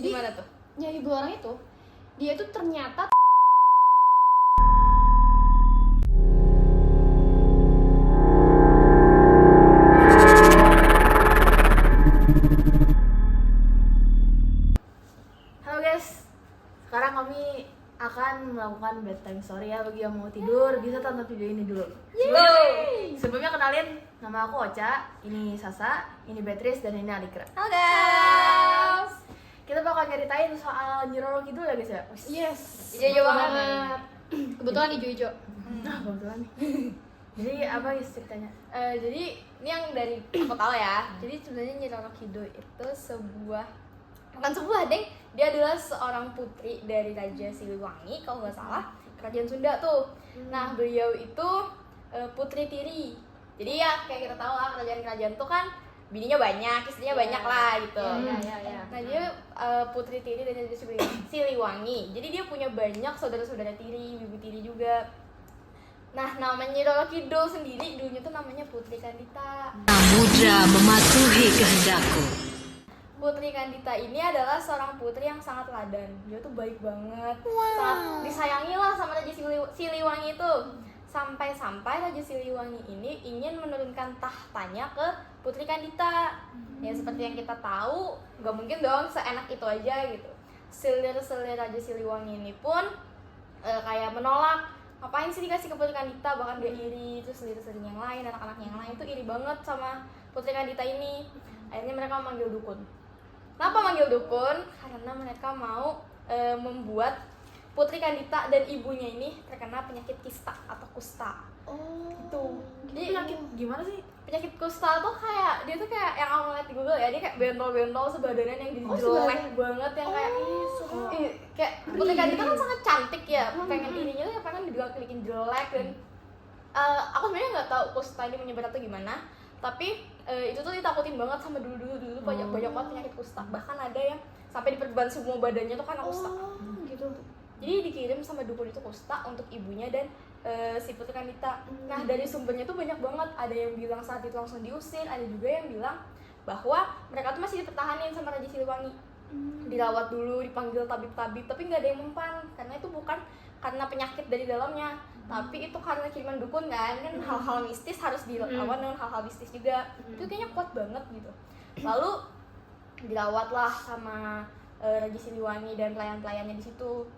Jadi gimana tuh? ya ibu orang itu dia tuh ternyata Halo guys, sekarang kami akan melakukan bedtime story ya. Bagi yang mau tidur bisa tonton video ini dulu. Sebelumnya kenalin, nama aku Ocha, ini Sasa, ini Beatrice, dan ini Alikra. Halo guys. Kita bakal nyeritain soal Nyiroro Kidul ya guys ya. yes Ijo-ijo banget. Kebetulan hijau-hijau. Nah, kebetulan nih. Jadi apa guys ceritanya? Jadi ini yang dari aku tahu ya. Jadi sebenarnya Nyiroro Kidul itu bukan sebuah deng, dia adalah seorang putri dari Raja Siliwangi kalau nggak salah, kerajaan Sunda tuh. Nah beliau itu putri tiri. Jadi ya kayak kita tahu lah kerajaan-kerajaan tuh kan bininya banyak, istrinya banyak lah gitu. Iya. Nah dia putri tiri dari Raja Siliwangi. Jadi dia punya banyak saudara-saudara tiri, bibi tiri juga. Nah namanya Nyiroro Kidul sendiri dulunya tuh namanya Putri Kandita. Samudra mematuhi kehendakku. Putri Kandita ini adalah seorang putri yang sangat teladan. Dia tuh baik banget, sangat disayangi lah sama Raja Siliwangi itu. Sampai-sampai Raja Siliwangi ini ingin menurunkan tahtanya ke Putri Kandita. Ya seperti yang kita tahu, gak mungkin dong seenak itu aja gitu. Selir-selir Raja Siliwangi ini pun kayak menolak. Ngapain sih dikasih ke Putri Kandita? Bahkan dia iri. Terus selir-selir yang lain, anak-anak yang lain tuh iri banget sama Putri Kandita ini. Akhirnya mereka memanggil dukun. Kenapa manggil dukun? Karena mereka mau membuat Putri Kandita dan ibunya ini terkena penyakit kista atau kusta. Oh. Itu. Jadi penyakit gimana sih? Penyakit kusta tuh kayak dia tuh kayak yang aku ngeliat di Google ya, dia kayak bentol-bentol sebadanan yang jadi jelek banget yang kayak kayak Putri Kandita kan sangat cantik ya, pengen ininya tuh pengen dibikin jelek dan aku sebenarnya nggak tahu kusta ini menyebar atau gimana, tapi itu tuh ditakutin banget sama dulu banyak banget penyakit kusta, bahkan ada yang sampai diperban semua badannya tuh karena kusta. Gitu. Jadi dikirim sama dukun itu kusta untuk ibunya dan si Putri Kandita. Nah dari sumbernya tuh banyak banget, ada yang bilang saat itu langsung diusir, ada juga yang bilang bahwa mereka tuh masih dipertahanin sama Raja Siliwangi, dirawat dulu, dipanggil tabib-tabib, tapi nggak ada yang mempan karena itu bukan karena penyakit dari dalamnya, tapi itu karena kiriman dukun kan hal-hal mistis harus dilawan dengan hal-hal mistis juga. Itu kayaknya kuat banget gitu. Lalu dirawatlah sama Raja Siliwangi dan pelayan-pelayannya di situ.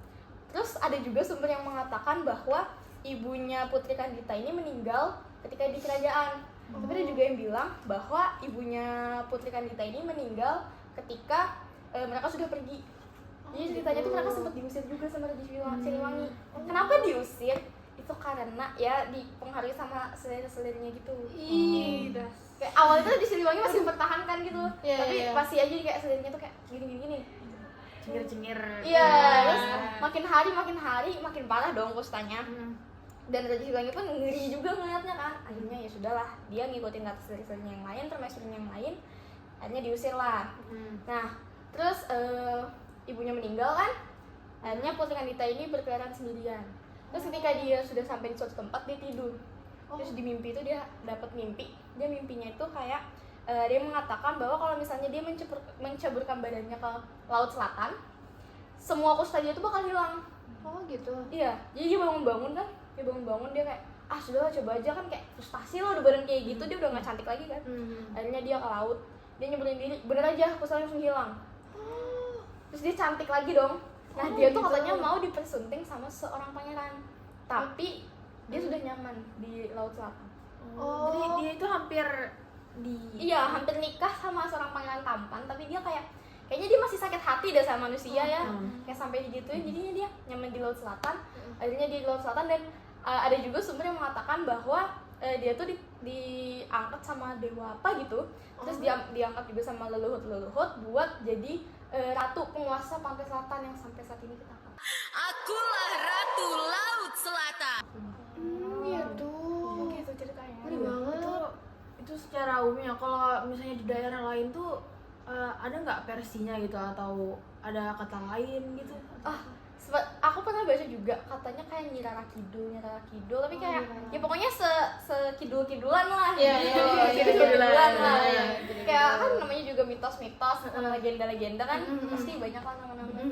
Terus ada juga sumber yang mengatakan bahwa ibunya Putri Kandita ini meninggal ketika di kerajaan. Tapi ada juga yang bilang bahwa ibunya Putri Kandita ini meninggal ketika mereka sudah pergi. Jadi ceritanya tuh mereka sempat diusir juga sama Raja Siliwangi. Kenapa diusir? Itu karena ya dipengaruhi sama selir-selirnya gitu. Kayak awalnya tuh di Siliwangi masih mempertahankan gitu, tapi pasti aja kayak selirnya tuh kayak gini. Cengir-cengir. Iya, terus makin hari makin parah dong kustanya. Dan Raja Siliwangi pun ngeri juga ngeliatnya kan. Akhirnya ya sudahlah, dia ngikutin kata selir-selirnya yang lain, permaisurinya yang lain. Akhirnya diusir lah. Nah, terus ibunya meninggal kan. Akhirnya Putri Kandita ini berkeliaran sendirian. Terus ketika dia sudah sampai di suatu tempat, dia tidur. Terus di mimpi itu dia dapat mimpi. Dia mimpinya itu kayak dia mengatakan bahwa kalau misalnya dia menceburkan badannya ke laut selatan, semua kusta dia itu bakal hilang. Oh gitu. Iya, jadi dia bangun-bangun kan, dia kayak sudahlah coba aja kan, kayak frustasi loh udah badan kayak gitu, dia udah nggak cantik lagi kan. Akhirnya dia ke laut, dia nyeburin diri, bener aja kustanya langsung hilang. Terus dia cantik lagi dong. Nah dia tuh katanya mau dipersunting sama seorang pangeran, tapi dia sudah nyaman di laut selatan. Jadi dia itu hampir hampir nikah sama seorang pangeran tampan, tapi dia kayaknya dia masih sakit hati deh sama manusia ya, kayak sampai digituin. Jadinya dia nyaman di laut selatan. Akhirnya di laut selatan, dan ada juga sumber yang mengatakan bahwa dia tuh diangkat sama dewa apa gitu, terus diangkat juga sama leluhut buat jadi ratu penguasa pantai selatan yang sampai saat ini ketangkap. Akulah Ratu Laut Selatan. Gitu. Gitu ceritanya. Ngeri banget. Itu secara umum ya. Kalau misalnya di daerah lain tuh ada nggak versinya gitu atau ada kata lain gitu? aku pernah baca juga katanya kayak Nyi Rara Kidul, tapi kayak ya pokoknya sekidul-kidulan lah. Iya, gitu. iya, Kidul-kidulan iya, lah. iya, Kayak kan namanya juga mitos-mitos, legenda-legenda kan pasti banyak lah nama-namanya.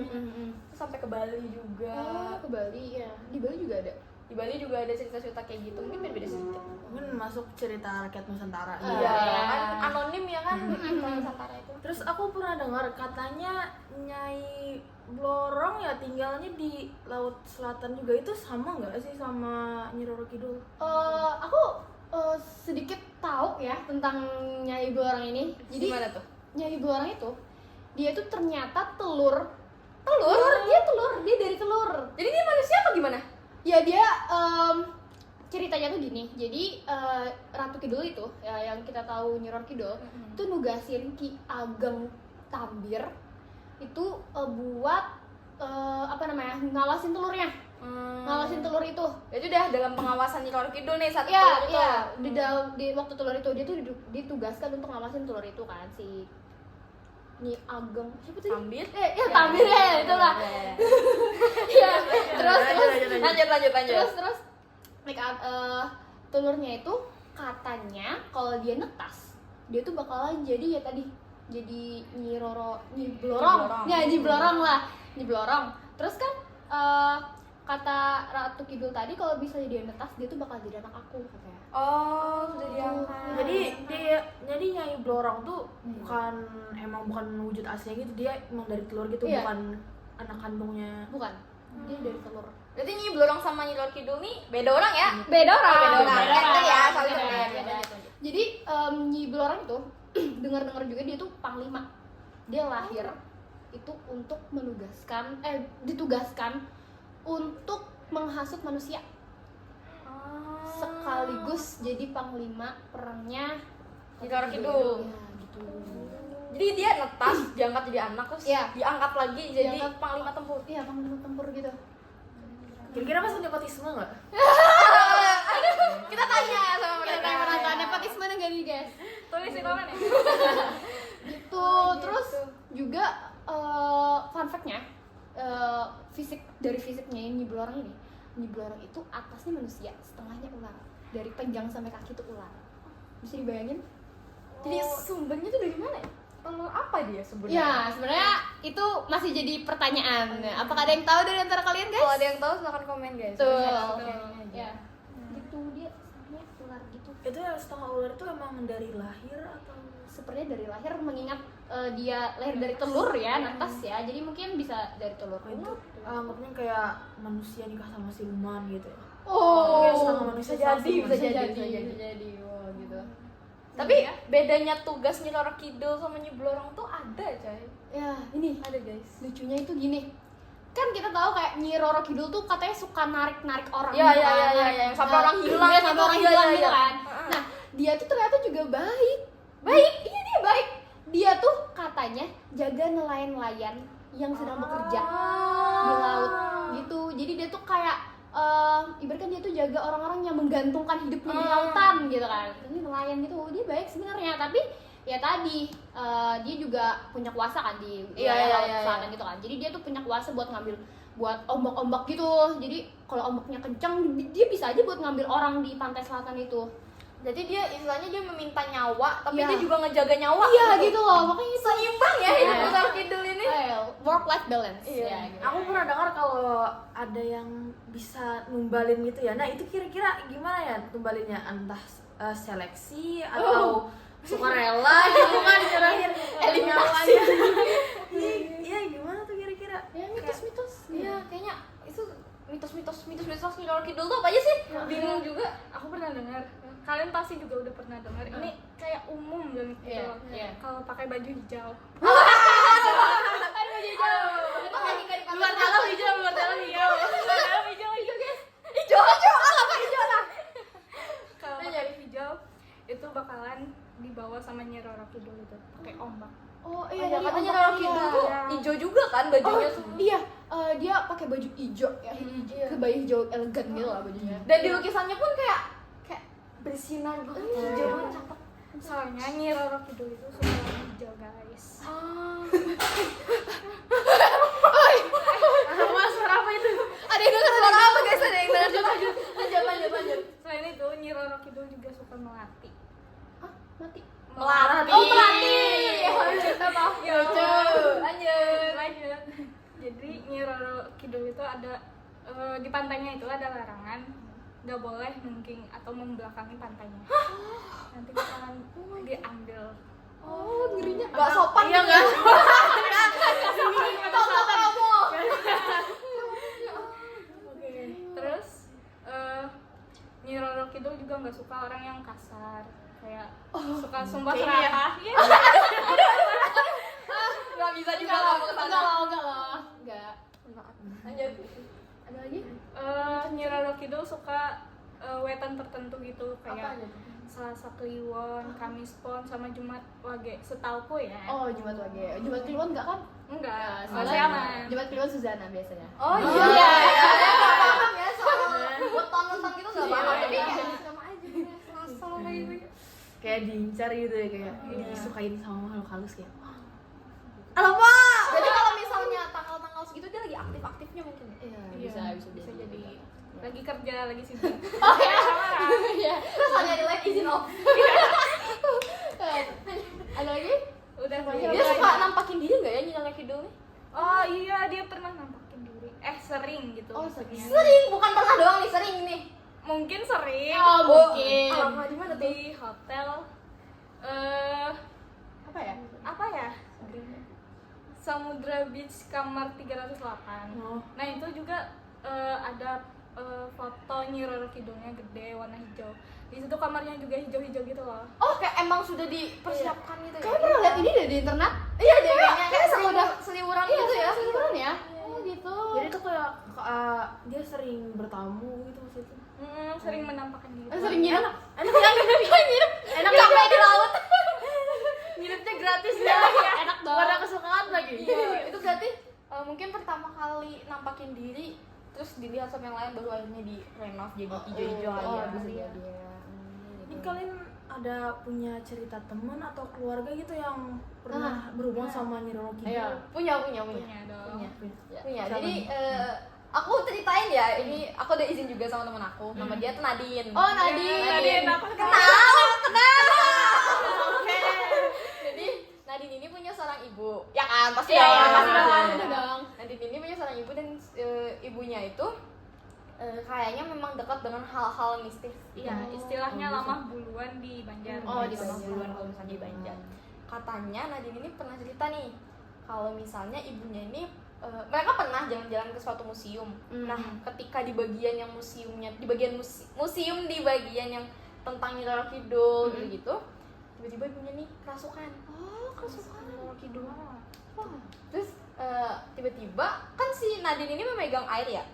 Terus sampai ke Bali juga. Oh, ke Bali ya. Di Bali juga ada. Di Bali juga ada cerita-cerita kayak gitu, mungkin beda-beda sedikit. Mungkin masuk cerita rakyat Nusantara. Iya, Iya. kan anonim ya kan cerita Nusantara itu. Terus aku pernah dengar katanya Nyai Blorong ya tinggalnya di Laut Selatan juga, itu sama nggak sih sama Nyi Roro Kidul? Aku sedikit tahu ya tentang Nyai Blorong ini. Jadi Gimana tuh? Nyai Blorong itu dia itu ternyata telur. Dia dari telur. Jadi dia manusia apa gimana? Ya dia ceritanya tuh gini. Jadi Ratu Kidul itu ya, yang kita tahu Nyi Roro Kidul itu nugasin Ki Ageng Tambir itu buat ngawasin telurnya. Ngawasin telur itu. Itu udah dalam pengawasan Nyi Roro Kidul nih satu Iya, telur itu. iya. Di waktu telur itu dia tuh ditugaskan untuk ngawasin telur itu kan si Nyi Ageng siapa tadi? Tambir. Tambir ya, itulah. Iya. Terus Lanjut. Terus telurnya itu katanya kalau dia netas, dia tuh bakalan jadi ya tadi jadi Nyi Blorong. Ya, Nyi Blorong lah. Nyi Blorong. Terus kan kata Ratu Kidul tadi kalau bisa dia netas dia tuh bakal jadi anak aku katanya. Oh, sudah diangkat. Jadi Nyai Blorong tuh bukan wujud aslinya gitu, dia emang dari telur gitu, Iya. bukan anak kandungnya. Bukan. Dia dari telur. Berarti Nyi Blorong sama Nyi Roro Kidul nih beda orang ya? Beda orang. Beda ya, saling Beda. berbeda. Jadi Nyi Blorong itu dengar-dengar juga dia tuh panglima. Dia lahir itu untuk ditugaskan untuk menghasut manusia. Sekaligus jadi panglima perangnya Nyi Roro Kidul. Ya, gitu. Jadi dia netas, diangkat jadi anak terus Iya. diangkat lagi jadi Diangkat. panglima tempur. Iya, panglima tempur gitu. Kira-kira masuk nepotisme nggak? Kita tanya sama mereka. Kita merasa nepotisme enggak nih, guys? Tulis di komen ya. Gitu. Terus juga fun fact-nya fisiknya Nyi Blorong ini. Nyi Blorong itu atasnya manusia, setengahnya ular. Dari panjang sampai kaki itu ular. Bisa dibayangin? Jadi sumbernya tuh dari mana ya? Telur apa dia sebenarnya? Ya, sebenarnya itu masih jadi pertanyaan. Apakah ada yang tahu dari antara kalian, guys? Kalau ada yang tahu silahkan komen guys. Tuh. Aja. Ya. Gitu dia setengahnya ular gitu. Itu yang setengah ular itu emang dari lahir atau? Sepertinya dari lahir, mengingat dia lahir dari telur ya, netas ya. Jadi mungkin bisa dari telur. Itu anggapnya kayak manusia nikah sama siluman gitu ya. Oh, Mungkin setengah manusia sama siluman. bisa jadi. Wow, gitu. Tapi bedanya tugas Nyi Roro Kidul sama Nyi Blorong tuh ada coy. Ya, ini Ada guys. lucunya itu gini. Kan kita tahu kayak Nyi Roro Kidul tuh katanya suka narik-narik orang. Iya, gitu iya, kan. iya, iya, yang sampai orang hilang Iya, gitu. sampai orang Iya, hilang iya, gitu iya. kan. Nah, dia tuh ternyata juga baik. Iya, dia baik. Dia tuh katanya jaga nelayan-nelayan yang sedang bekerja di laut gitu. Jadi dia tuh kayak ibaratkan dia tuh jaga orang-orang yang menggantungkan hidupnya di lautan gitu kan. Ini nelayan gitu, dia baik sebenarnya, tapi ya tadi dia juga punya kuasa kan di laut selatan gitu kan. Jadi dia tuh punya kuasa buat ngambil buat ombak-ombak gitu. Jadi kalau ombaknya kencang, dia bisa aja buat ngambil orang di pantai selatan itu. Jadi dia istilahnya dia meminta nyawa, tapi Iya. dia juga ngejaga nyawa. Iya gitu loh, makanya itu Seimbang ya hidup Iya. Nyi Roro Kidul ini. work life balance. Iya. Ya, gitu. Aku pernah dengar kalau ada yang bisa numbalin gitu ya. Nah, itu kira-kira gimana ya numbalinnya? Entah seleksi atau sukarela gitu kan nyerahin nyawanya. Iya, gimana tuh kira-kira? Ya mitos-mitos. Iya, kayaknya itu mitos-mitos Nyi Roro Kidul tuh apa aja sih? Bingung juga. Aku pernah dengar, kalian pasti juga udah pernah dengar. Ini kayak umum banget gitu Iya, loh. iya. Kalau pakai baju hijau. Luar dalam hijau, luar dalam hijau. Hijau apa hijau lah? Kalau pakai hijau itu bakalan dibawa sama Nyi Roro Kidul itu pakai ombak. Oh Iya, iya, katanya ombak, Roro Kidul iya. tuh hijau juga kan bajunya tuh. Iya, dia pakai baju hijau ya, baju hijau elegan gitu lah bajunya. Dan di lukisannya pun kayak bersinar banget, hijau banget cakep. Soalnya Nyi Roro Kidul itu suka warna hijau guys. Mas, suara apa itu? pelatih. Oh, pelatih. Maaf ya. Lanjut. Jadi Nyi Roro Kidul itu ada di pantainya itu ada larangan nggak boleh nungging atau membelakangi pantainya. Nanti bakalan diambil. Oh, ngerinya. Gak sopan Iya gitu. nggak? Oke. Terus Nyi Roro Kidul juga nggak suka orang yang kasar, kayak suka sumpah kayak ini ya. serapah. Iya. Gak bisa juga kamu kesana. Enggak lah. Enggak. Lanjut. Ada lagi? Nyi Roro Kidul suka wetan tertentu gitu, kayak aja tuh? Selasa Kliwon, Kamis Pon, sama Jumat Wage. Setauku ya. Oh, Jumat Wage. Jumat Kliwon enggak kan? Enggak, Soalnya masih aman. Jumat Kliwon Suzana biasanya. Oh iya. iya. Saya gak paham ya soal weton-weton gitu gak paham. Iya. Tapi kayak sama aja. Selasa gitu. Kayak diincar gitu ya, kayak disukain sama makhluk halus kayak. Alamak. Jadi kalau misalnya tanggal-tanggal segitu dia lagi aktif-aktifnya mungkin. Iya, Iya, bisa jadi lagi kerja, lagi sibuk. Iya. Terus hanya di live izin off. Ada lagi? Udah Dia suka nampakin diri nggak ya Nyi Roro Kidul nih? Oh iya, dia pernah nampakin diri. Sering gitu. Oh, maksudnya. Sering, bukan pernah doang nih, sering nih. Mungkin sering. Oh, mungkin. Alamak, di mana tuh? Di hotel Apa ya? apa ya? Samudra Beach kamar 308. Oh. Nah, itu juga ada foto Nyi Roro Kidulnya gede warna hijau. Di situ kamarnya juga hijau-hijau gitu loh. Oh, kayak emang sudah dipersiapkan gitu ya? Kamu pernah lihat ini deh di internet? Iya deh kayaknya. Kayak seru dah. Seliwuran Iya, gitu ya. seliburan ya. Oh, gitu. Jadi tuh kayak dia sering bertamu gitu maksudnya. Sering menampakkan diri. Sering nginep. Enak ya nginep. Enak Capek di laut. nginepnya gratis ya. Enak dong. Warna kesukaan lagi. Iya, itu berarti mungkin pertama kali nampakin diri terus dilihat sama yang lain baru akhirnya direnov jadi hijau-hijau Oh, aja. bisa jadi ya. Ini kalian ada punya cerita teman atau keluarga gitu yang pernah berhubungan sama Nyi Roro Kidul? Ayo. Punya. Punya dong. Punya. Siapa Jadi nih? aku ceritain ya, ini aku ada izin juga sama temen aku. Nama dia tuh Nadine. Oh, Nadine. Nadine, apa? Kenal. Oke. Jadi Nadine ini punya seorang ibu. Ya kan, pasti Iya, dong. pasti Pasti dong. dong. Ada dong. Nadine ini punya seorang ibu dan ibunya itu kayaknya memang dekat dengan hal-hal mistis. Iya, istilahnya lama buluan di Banjar. Oh, di Sama Banjar. duluan kalau misalnya di Banjar. Katanya Nadine ini pernah cerita nih kalau misalnya ibunya ini mereka pernah jalan-jalan ke suatu museum. Nah, ketika di bagian yang museumnya, di bagian museum di bagian yang tentang Nyi Roro Kidul gitu, tiba-tiba ibunya nih kerasukan. Oh, kerasukan Nyi Roro Kidul. Terus tiba-tiba kan si Nadine ini memegang air ya.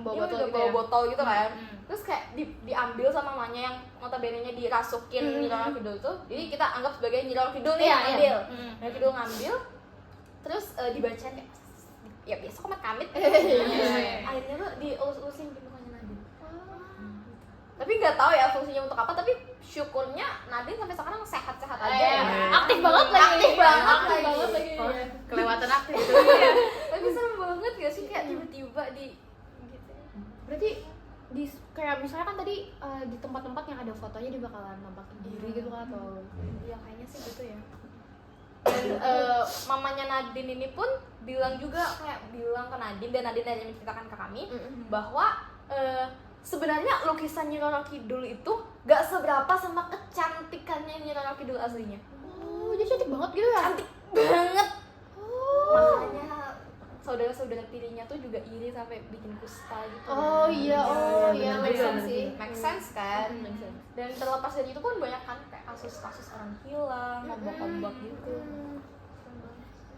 Bawa Dia botol udah gitu bawa ya. botol gitu kan. Terus kayak diambil sama mamanya yang notabene-nya dirasukin Nyi Roro Kidul tuh. Jadi kita anggap sebagai Nyi Roro Kidul nih Iya, yang iya. ngambil. Nyi Kidul ngambil. Terus dibacain kayak ya biasa komat kamit. Akhirnya tuh dielus-elusin di mukanya Nadine. Tapi nggak tahu ya fungsinya untuk apa, tapi syukurnya Nadine sampai sekarang sehat-sehat aja ya. Aktif banget lagi. Aktif banget Aktif lagi. banget lagi. Oh, kelewatan aktif itu. Tapi serem banget gak sih kayak tiba-tiba di gitu. Berarti di kayak misalnya kan tadi di tempat-tempat yang ada fotonya dia bakalan nampakin diri gitu kan atau Ya kayaknya sih gitu ya. Dan mamanya Nadine ini pun bilang ke Nadine dan Nadine hanya menceritakan ke kami bahwa sebenarnya lukisan Nyi Roro Kidul itu gak seberapa sama kecantikannya Nyi Roro Kidul aslinya. oh dia cantik banget gitu ya. Cantik banget. Oh. Makanya saudara-saudara tirinya tuh juga iri sampai bikin kusta gitu. Oh iya, make bener, sense sih. Make sense kan? Make sense. Dan terlepas dari itu kan banyak kan kayak kasus-kasus orang hilang, ombak-ombak gitu.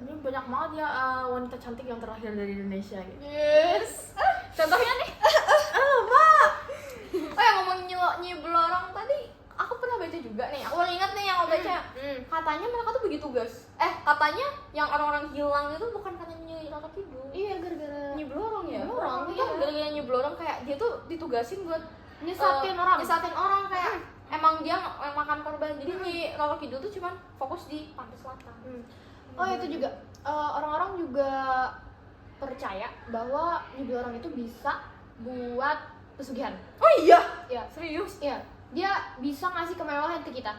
Ini banyak banget ya wanita cantik yang terlahir dari Indonesia gitu. Yes. Contohnya nih. Oh yang ngomong Nyi Blorong tadi, aku pernah baca juga nih. Aku baru ingat nih yang aku baca. Katanya mereka tuh begitu guys. Katanya yang orang-orang hilang itu bukan karena Nyi Roro Kidul. Iya gara-gara Nyi Blorong ya. Nyi Blorong, Iya, iya. gara-gara Nyi Blorong kayak dia tuh ditugasin buat nyesatin orang. nyesatin orang kayak emang dia yang makan korban. Jadi Nyi Roro Kidul tuh cuman fokus di pantai selatan. Oh itu juga orang-orang juga percaya bahwa Nyi Blorong itu bisa buat pesugihan. Oh iya. Ya, Serius? iya. Dia bisa ngasih kemewahan ke kita.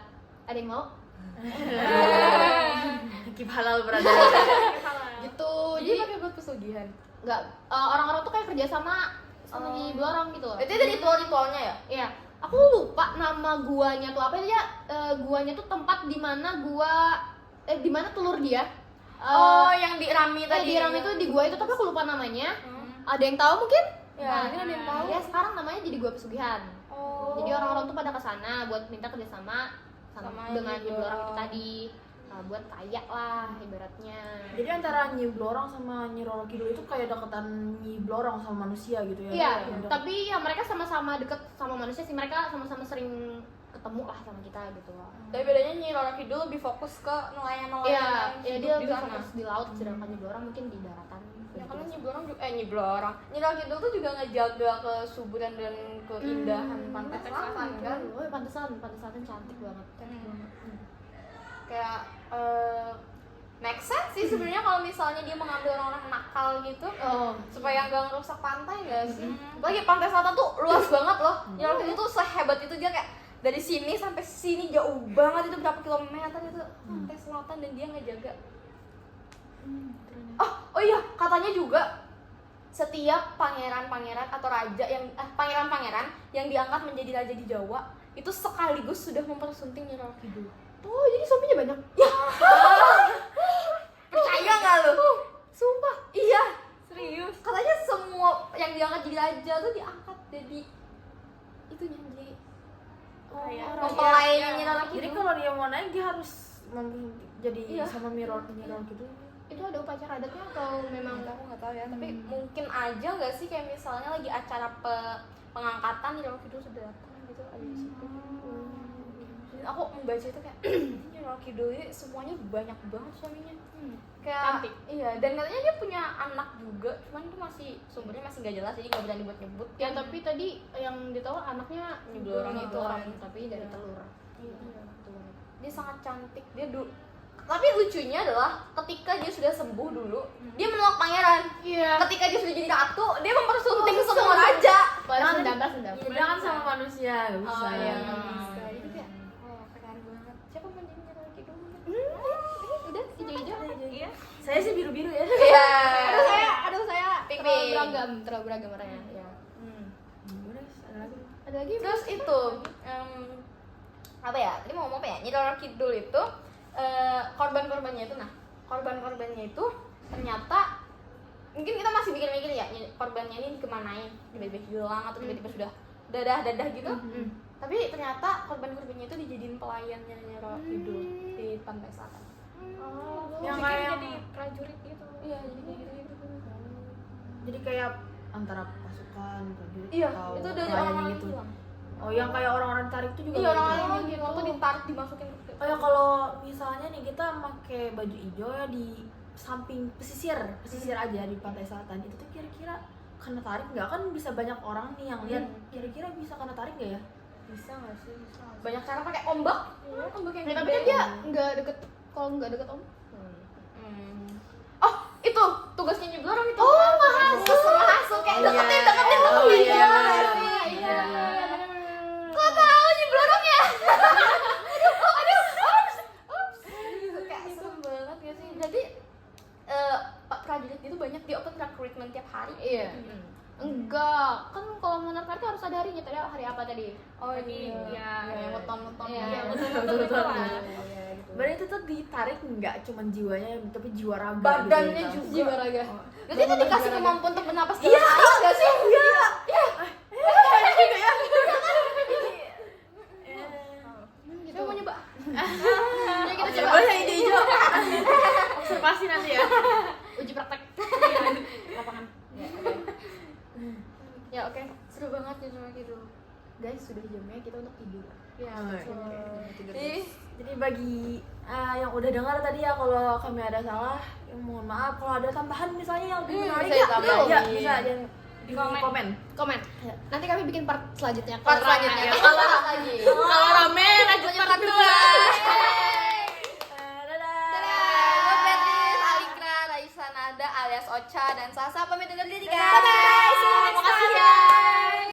Ada yang mau? Hakim halal berada. Gitu. Jadi Jadi pakai buat pesugihan. nggak orang-orang tuh kayak kerja sama Nyi Blorong gitu loh. Itu ada ritual-ritualnya ya? Iya, aku lupa nama guanya tuh apa ya. Guanya tuh tempat di mana di mana telur dia. Yang di Rami tadi. Di Rami itu di gua itu, tapi aku lupa namanya. Hmm. Ada yang tahu mungkin? Ya, mungkin ada yang tahu. Ya sekarang namanya jadi gua pesugihan. Oh. Jadi orang-orang tuh pada kesana buat minta kerjasama Sama dengan Nyi Nyi Blorong itu Blorong. tadi. Buat kaya lah ibaratnya. Jadi antara Nyi Blorong sama Nyi Roro Kidul itu kayak deketan Nyi Blorong sama manusia gitu ya? Iya, Kayak tapi ya mereka sama-sama deket sama manusia sih. Mereka sama-sama sering ketemu lah sama kita gitu loh. Tapi bedanya Nyi Roro Kidul lebih fokus ke nelayan-nelayan Iya, yang ya hidup dia di lebih sana. fokus di laut, sedangkan Nyi Blorong mungkin di daratan. Ya karena Nyi Blorong juga Nyi Blorong. Nyi Roro Kidul tuh juga ngejaga kesuburan dan keindahan pantai selatan kan. Oh, pantai selatan cantik banget. Kayak make sense sih sebenarnya kalau misalnya dia mengambil orang-orang nakal gitu. Oh, Supaya nggak ngerusak pantai nggak sih? Apalagi pantai selatan tuh luas banget loh. Nyi Roro Kidul tuh sehebat itu, dia kayak dari sini sampai sini jauh banget, itu berapa kilometer itu pantai selatan, dan dia ngejaga. Oh iya, katanya juga setiap pangeran-pangeran atau raja yang pangeran-pangeran yang diangkat menjadi raja di Jawa itu sekaligus sudah mempersunting Nyi Roro Kidul. oh jadi suaminya banyak. Percaya nggak lu? Sumpah. Iya, Serius? katanya semua yang diangkat jadi raja tuh diangkat jadi itunya, jadi mempelainya Nyi Roro Jadi Kidul. kalau dia mau naik dia harus jadi Iya. sama Nyi Roro gitu. Itu ada upacara adatnya atau memang Aku nggak tahu ya, tapi mungkin aja nggak sih kayak misalnya lagi acara pengangkatan Nyi Roro Kidul sudah datang gitu, ada di situ. Dan aku membaca itu kayak Nyi Roro Kidul ini semuanya banyak banget suaminya. Kayak Cantik. iya, dan katanya dia punya anak juga, cuman itu masih sumbernya masih nggak jelas, jadi nggak berani buat nyebut. ya tapi tadi yang ditahu anaknya Nyi Blorong itu kan. tapi dari telur. Iya. Dia sangat cantik, dia tapi lucunya adalah ketika dia sudah sembuh dulu, dia menolak pangeran. Iya. Ketika dia sudah jadi ratu, dia mempersunting semua raja. Balas dendam. Dia kan sama manusia, gak bisa. Oh iya, nggak bisa. Jadi kayak, keren banget. Siapa mau jadi Nyi Roro Kidul? Udah hijau-hijau. Iya. Saya sih biru-biru ya. Iya. Aduh saya Pink, terlalu pink. beragam warnanya. Ya. Udah, ada lagi. Ada lagi? Terus itu, apa ya? Tadi mau ngomong apa ya? Nyi Roro Kidul itu korban-korbannya itu, korban-korbannya itu ternyata mungkin kita masih mikir-mikir ya, korbannya ini kemanain, tiba-tiba hilang atau tiba-tiba sudah dadah gitu. Tapi ternyata korban-korbannya itu dijadiin pelayannya Nyi Roro Kidul di pantai selatan. Yang Pikir kayak jadi prajurit gitu. Iya, jadi kayak gitu. jadi kayak antara pasukan prajurit Iya, atau itu dari pelayan orang-orang gitu. hilang. Oh, yang kayak orang-orang tarik itu juga. Iya, gitu. orang-orang yang hilang tuh ditarik, dimasukin ke. Oh ya, kalau misalnya nih kita pakai baju hijau ya di samping pesisir aja di pantai selatan, itu tuh kira-kira kena tarik nggak? Kan bisa banyak orang nih yang lihat, kira-kira bisa kena tarik nggak ya? Bisa nggak sih? Banyak cara pakai ombak. Ombak yang Tapi gede. kan dia nggak deket, kalau nggak deket om. Oh, itu tugasnya Nyi Blorong itu. Oh, mahasiswa. Kayak Oh, deketin. Oh iya. Iya. Kok tahu Nyi Blorong ya? Aduh. Kayak serem banget gak sih? Berarti Pak prajurit itu banyak di open recruitment tiap hari. Iya. Enggak, kan kalau mau narik harus ada harinya. Tadi hari apa tadi? Oh Jadi ya, yang weton-weton. Iya, ya betul, betul betul. lah. Berarti itu tuh ditarik nggak cuma jiwanya, tapi jiwa raga. Badannya gitu, juga. Jiwa raga. Berarti itu dikasih kemampuan untuk bernapas dalam air gak sih? Iya. Gitu. Saya mau nyoba. Ya kita coba. Coba yang hijau. Observasi nanti ya. Uji praktek. Lapangan. Ya oke. Seru banget ya sama gitu. Guys, sudah jamnya kita untuk tidur. Iya. Tidur. Jadi bagi yang udah dengar tadi ya, kalau kami ada salah, ya mohon maaf. Kalau ada tambahan misalnya yang lebih menarik bisa ya, ditambahin. ya bisa aja di Komen. komen. Komen. Nanti kami bikin part selanjutnya. Part selanjutnya. Kalau